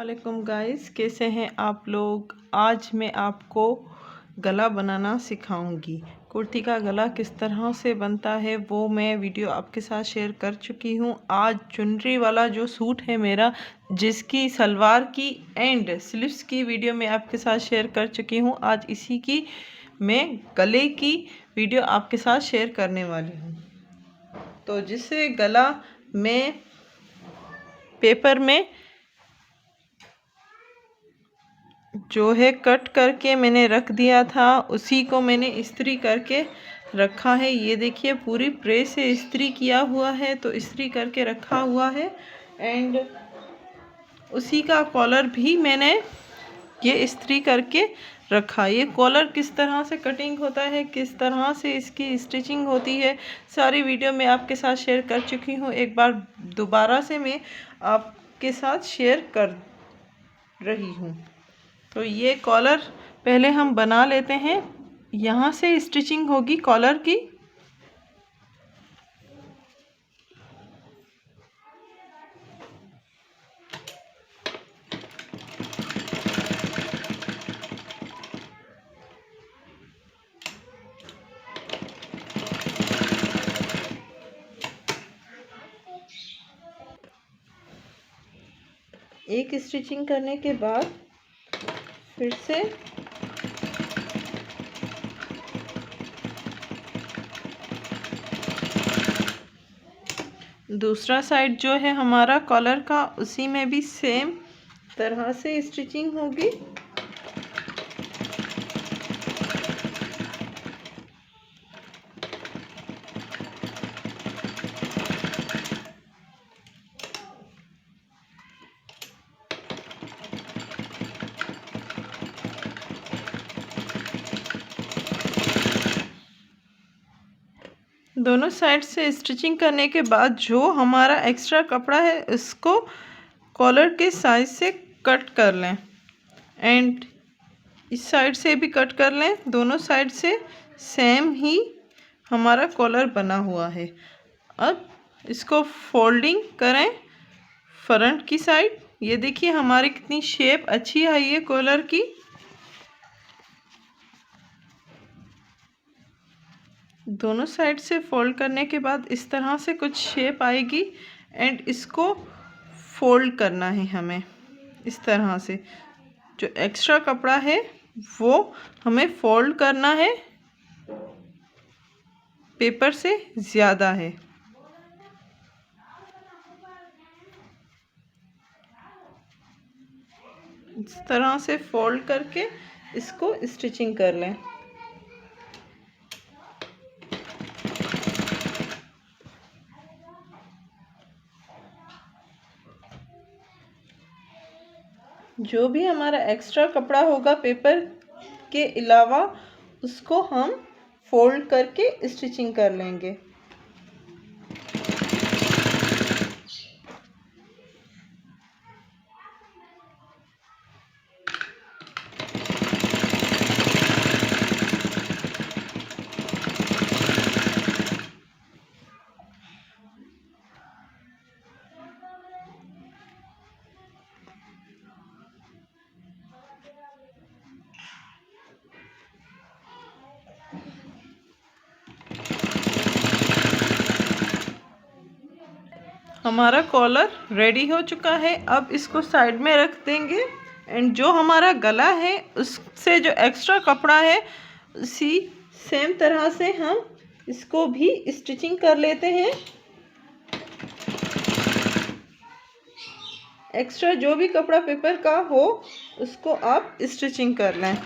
वालेकुम गाइस, कैसे हैं आप लोग। आज मैं आपको गला बनाना सिखाऊंगी। कुर्ती का गला किस तरह से बनता है वो मैं वीडियो आपके साथ शेयर कर चुकी हूं। आज चुनरी वाला जो सूट है मेरा, जिसकी सलवार की एंड स्लीव्स की वीडियो मैं आपके साथ शेयर कर चुकी हूं, आज इसी की मैं गले की वीडियो आपके साथ शेयर करने वाली हूँ। तो जिससे गला मैं पेपर में जो है कट करके मैंने रख दिया था, उसी को मैंने इस्त्री करके रखा है। ये देखिए पूरी प्रेस से इस्त्री किया हुआ है, तो इस्त्री करके रखा हुआ है। एंड उसी का कॉलर भी मैंने ये इस्त्री करके रखा। ये कॉलर किस तरह से कटिंग होता है, किस तरह से इसकी स्टिचिंग होती है, सारी वीडियो मैं आपके साथ शेयर कर चुकी हूँ। एक बार दोबारा से मैं आपके साथ शेयर कर रही हूँ। तो ये कॉलर पहले हम बना लेते हैं। यहाँ से स्टिचिंग होगी कॉलर की। एक स्टिचिंग करने के बाद फिर से दूसरा साइड जो है हमारा कॉलर का, उसी में भी सेम तरह से स्टिचिंग होगी। दोनों साइड से स्टिचिंग करने के बाद जो हमारा एक्स्ट्रा कपड़ा है उसको कॉलर के साइज से कट कर लें। एंड इस साइड से भी कट कर लें। दोनों साइड से सेम ही हमारा कॉलर बना हुआ है। अब इसको फोल्डिंग करें फ्रंट की साइड। ये देखिए हमारी कितनी शेप अच्छी आई है कॉलर की। दोनों साइड से फोल्ड करने के बाद इस तरह से कुछ शेप आएगी। एंड इसको फोल्ड करना है हमें इस तरह से। जो एक्स्ट्रा कपड़ा है वो हमें फोल्ड करना है, पेपर से ज़्यादा है। इस तरह से फोल्ड करके इसको स्टिचिंग कर लें। जो भी हमारा एक्स्ट्रा कपड़ा होगा पेपर के अलावा, उसको हम फोल्ड करके स्टिचिंग कर लेंगे। हमारा कॉलर रेडी हो चुका है। अब इसको साइड में रख देंगे। एंड जो हमारा गला है उससे जो एक्स्ट्रा कपड़ा है, उसी सेम तरह से हम इसको भी स्टिचिंग कर लेते हैं। एक्स्ट्रा जो भी कपड़ा पेपर का हो उसको आप स्टिचिंग कर लें।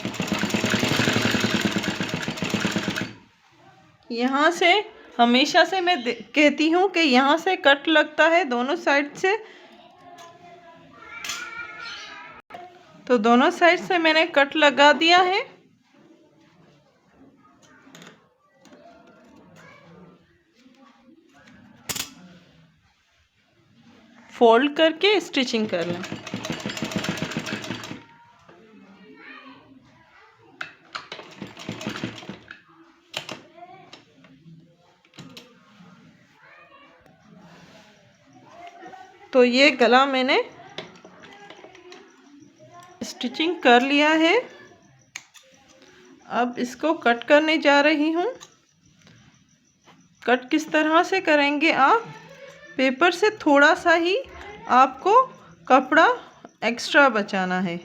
यहाँ से हमेशा से मैं कहती हूँ कि यहाँ से कट लगता है दोनों साइड से। तो दोनों साइड से मैंने कट लगा दिया है। फोल्ड करके स्टिचिंग कर लें। तो ये गला मैंने स्टिचिंग कर लिया है। अब इसको कट करने जा रही हूँ। कट किस तरह से करेंगे आप, पेपर से थोड़ा सा ही आपको कपड़ा एक्स्ट्रा बचाना है।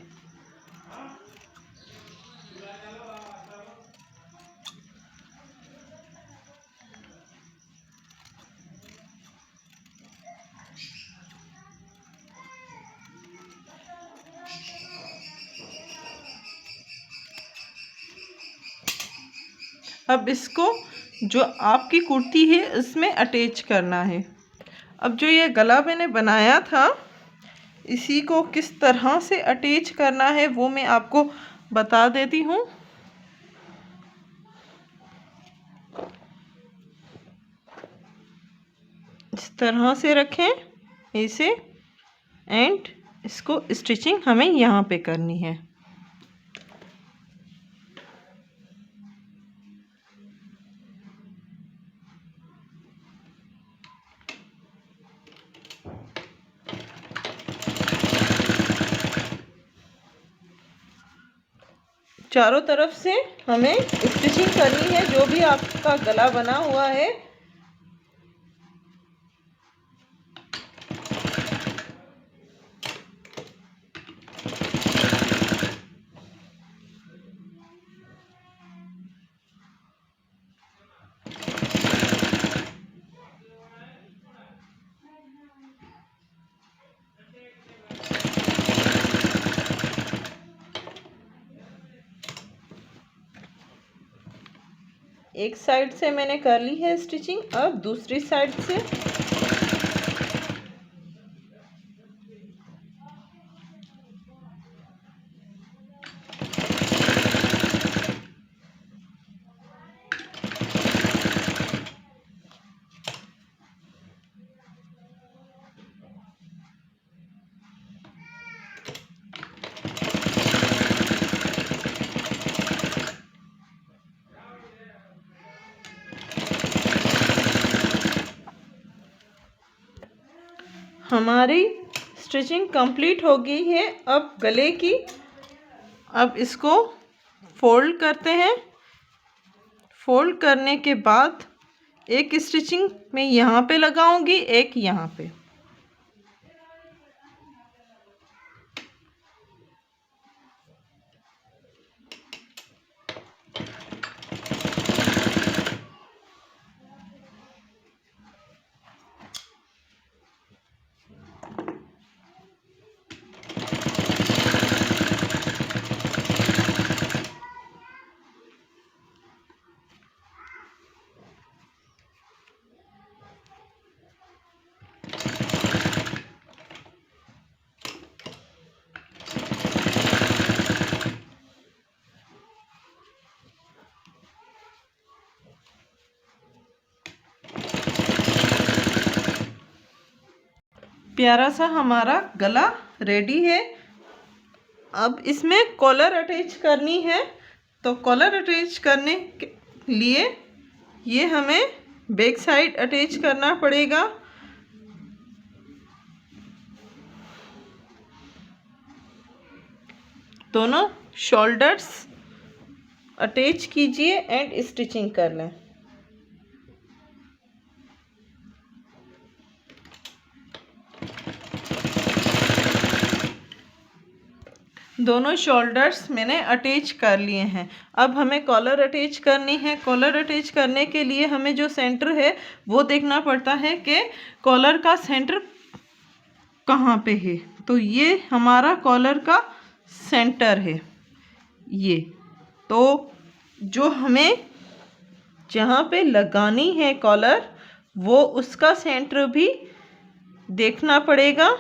अब इसको जो आपकी कुर्ती है उसमें अटैच करना है। अब जो ये गला मैंने बनाया था, इसी को किस तरह से अटैच करना है वो मैं आपको बता देती हूँ। इस तरह से रखें ऐसे, एंड इसको स्टिचिंग हमें यहाँ पे करनी है। चारों तरफ से हमें स्टिचिंग करनी है, जो भी आपका गला बना हुआ है। एक साइड से मैंने कर ली है स्टिचिंग, अब दूसरी साइड से हमारी स्टिचिंग कंप्लीट हो गई है। अब गले की, अब इसको फोल्ड करते हैं। फोल्ड करने के बाद एक स्टिचिंग मैं यहाँ पे लगाऊंगी, एक यहाँ पे। प्यारा सा हमारा गला रेडी है। अब इसमें कॉलर अटैच करनी है, तो कॉलर अटैच करने के लिए ये हमें बैक साइड अटैच करना पड़ेगा। दोनों शोल्डर्स अटैच कीजिए एंड स्टिचिंग कर लें। दोनों शोल्डर्स मैंने अटैच कर लिए हैं। अब हमें कॉलर अटैच करनी है। कॉलर अटैच करने के लिए हमें जो सेंटर है वो देखना पड़ता है कि कॉलर का सेंटर कहाँ पे है। तो ये हमारा कॉलर का सेंटर है ये। तो जो हमें जहाँ पे लगानी है कॉलर, वो उसका सेंटर भी देखना पड़ेगा।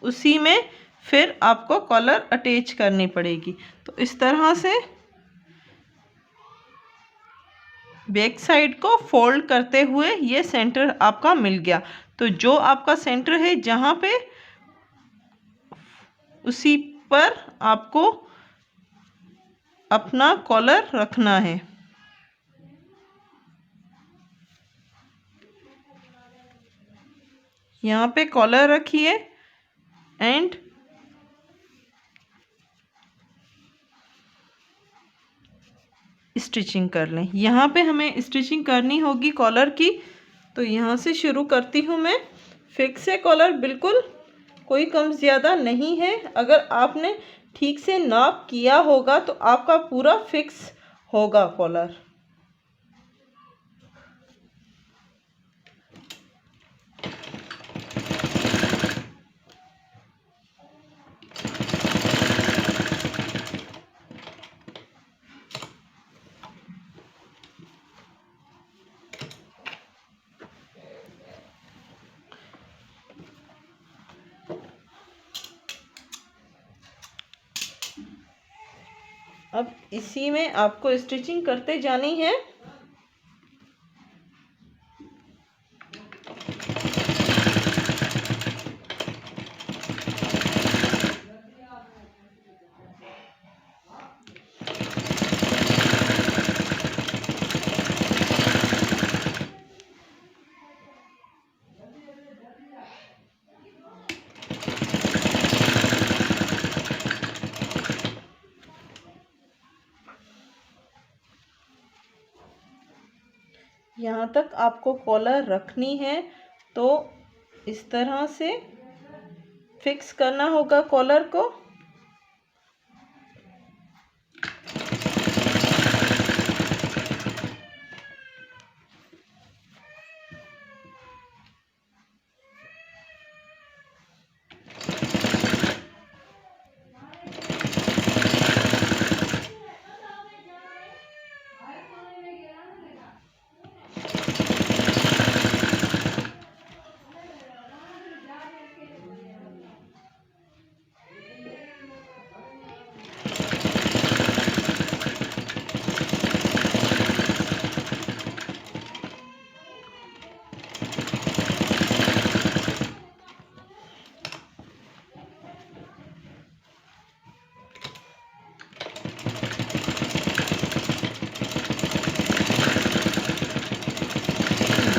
उसी में फिर आपको कॉलर अटैच करनी पड़ेगी। तो इस तरह से बैक साइड को फोल्ड करते हुए ये सेंटर आपका मिल गया। तो जो आपका सेंटर है जहाँ पे, उसी पर आपको अपना कॉलर रखना है। यहाँ पे कॉलर रखिए एंड स्टिचिंग कर लें। यहाँ पे हमें स्टिचिंग करनी होगी कॉलर की, तो यहाँ से शुरू करती हूँ मैं। फिक्स है कॉलर, बिल्कुल कोई कम ज़्यादा नहीं है। अगर आपने ठीक से नाप किया होगा तो आपका पूरा फिक्स होगा कॉलर। अब इसी में आपको स्टिचिंग करते जानी है। यहाँ तक आपको कॉलर रखनी है, तो इस तरह से फिक्स करना होगा कॉलर को।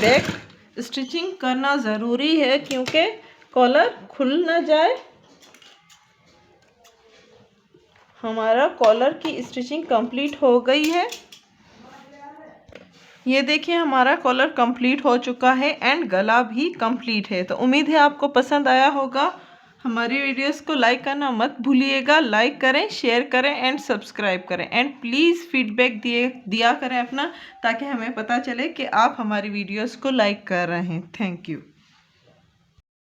बैक स्टिचिंग करना ज़रूरी है क्योंकि कॉलर खुल ना जाए। हमारा कॉलर की स्टिचिंग कंप्लीट हो गई है। ये देखिए हमारा कॉलर कंप्लीट हो चुका है एंड गला भी कंप्लीट है। तो उम्मीद है आपको पसंद आया होगा। हमारी वीडियोस को लाइक करना मत भूलिएगा। लाइक करें, शेयर करें एंड सब्सक्राइब करें एंड प्लीज़ फीडबैक दिया करें अपना, ताकि हमें पता चले कि आप हमारी वीडियोस को लाइक कर रहे हैं। Thank you.